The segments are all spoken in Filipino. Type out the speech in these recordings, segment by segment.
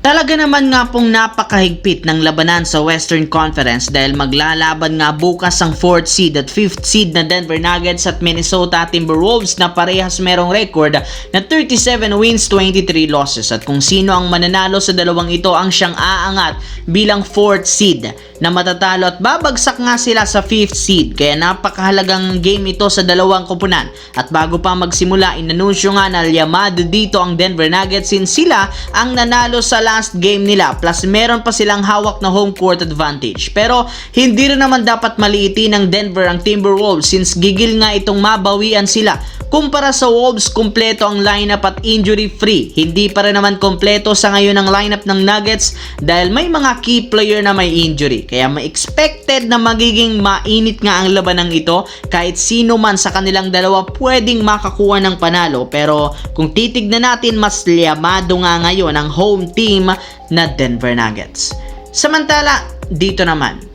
Talaga naman nga pong napakahigpit ng labanan sa Western Conference dahil maglalaban nga bukas ang 4th seed at 5th seed na Denver Nuggets at Minnesota Timberwolves na parehas merong record na 37 wins, 23 losses. At kung sino ang mananalo sa dalawang ito ang siyang aangat bilang 4th seed na matatalo at babagsak nga sila sa 5th seed. Kaya napakahalagang game ito sa dalawang koponan. At bago pa magsimula, inanunsyo nga na yamado dito ang Denver Nuggets since sila ang nanalo sa last game nila plus meron pa silang hawak na home court advantage. Pero hindi rin naman dapat maliitin ng Denver ang Timberwolves since gigil nga itong mabawian sila. Kumpara sa Wolves, kumpleto ang lineup at injury free. Hindi pa rin naman kumpleto sa ngayon ang lineup ng Nuggets dahil may mga key player na may injury. Kaya may expected na magiging mainit nga ang labanang ito. Kahit sino man sa kanilang dalawa pwedeng makakuha ng panalo. Pero kung titignan natin, mas liyamado nga ngayon ang home team na Denver Nuggets. Samantala, dito naman,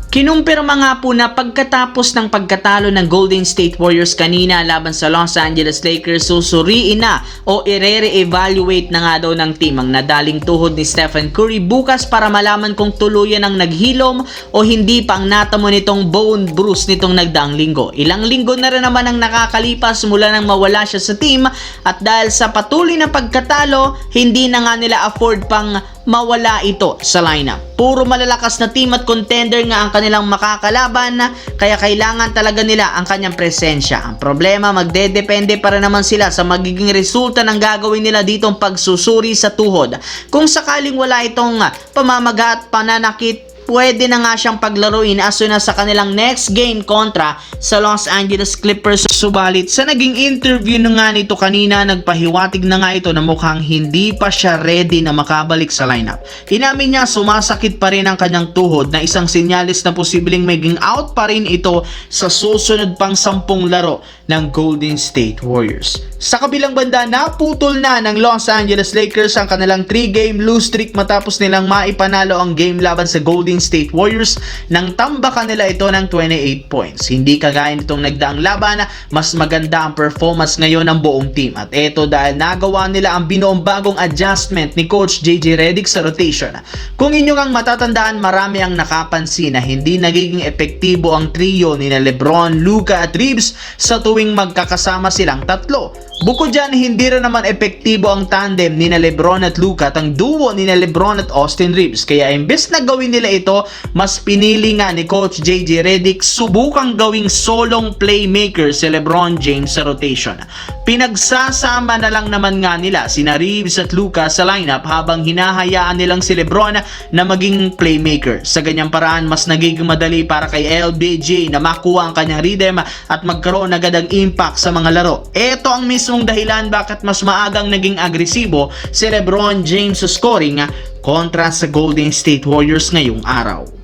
kinumpirma nga po na pagkatapos ng pagkatalo ng Golden State Warriors kanina laban sa Los Angeles Lakers, susuriin na o i-re-evaluate na nga daw ng team ang nadaling tuhod ni Stephen Curry bukas para malaman kung tuluyan ang naghilom o hindi pa ang natamo nitong bone bruise nitong nagdaang linggo. Ilang linggo na rin naman ang nakakalipas mula nang mawala siya sa team at dahil sa patuloy na pagkatalo, hindi na nga nila afford pang mawala ito sa lineup. Puro malalakas na team at contender nga ang kanilang makakalaban kaya kailangan talaga nila ang kanyang presensya. Ang problema, magdedepende pa rin naman sila sa magiging resulta ng gagawin nila ditong pagsusuri sa tuhod. Kung sakaling wala itong pamamaga at pananakit, pwede na nga siyang paglaruin as soon as sa kanilang next game kontra sa Los Angeles Clippers. Subalit sa naging interview na nga nito kanina, nagpahiwatig na nga ito na mukhang hindi pa siya ready na makabalik sa lineup. Inamin niya sumasakit pa rin ang kanyang tuhod na isang sinyalis na posibleng maging out pa rin ito sa susunod pang 10 laro ng Golden State Warriors. Sa kabilang banda, naputol na ng Los Angeles Lakers ang kanilang 3-game lose streak matapos nilang maipanalo ang game laban sa Golden State Warriors nang tambakan nila ito ng 28 points. Hindi kagaya nitong nagdaang laban, mas maganda ang performance ngayon ng buong team. At ito dahil nagawa nila ang binuong bagong adjustment ni Coach JJ Redick sa rotation. Kung inyong ang matatandaan, marami ang nakapansin na hindi nagiging epektibo ang trio ni LeBron, Luka at Reeves sa tuwing magkakasama silang tatlo. Bukod dyan, hindi rin naman epektibo ang tandem ni LeBron at Luka at ang duo ni LeBron at Austin Reeves. Kaya imbes na gawin nila ito, mas pinili nga ni Coach JJ Redick subukang gawing solong playmaker si LeBron James sa rotation. Pinagsasama na lang naman nga nila sina Reeves at Luka sa lineup habang hinahayaan nilang si LeBron na maging playmaker. Sa ganyang paraan, mas nagiging madali para kay LBJ na makuha ang kanyang rhythm at magkaroon agad ng impact sa mga laro. Ito ang mismong dahilan bakit mas maagang naging agresibo si LeBron James sa scoring kontra sa Golden State Warriors ngayong araw.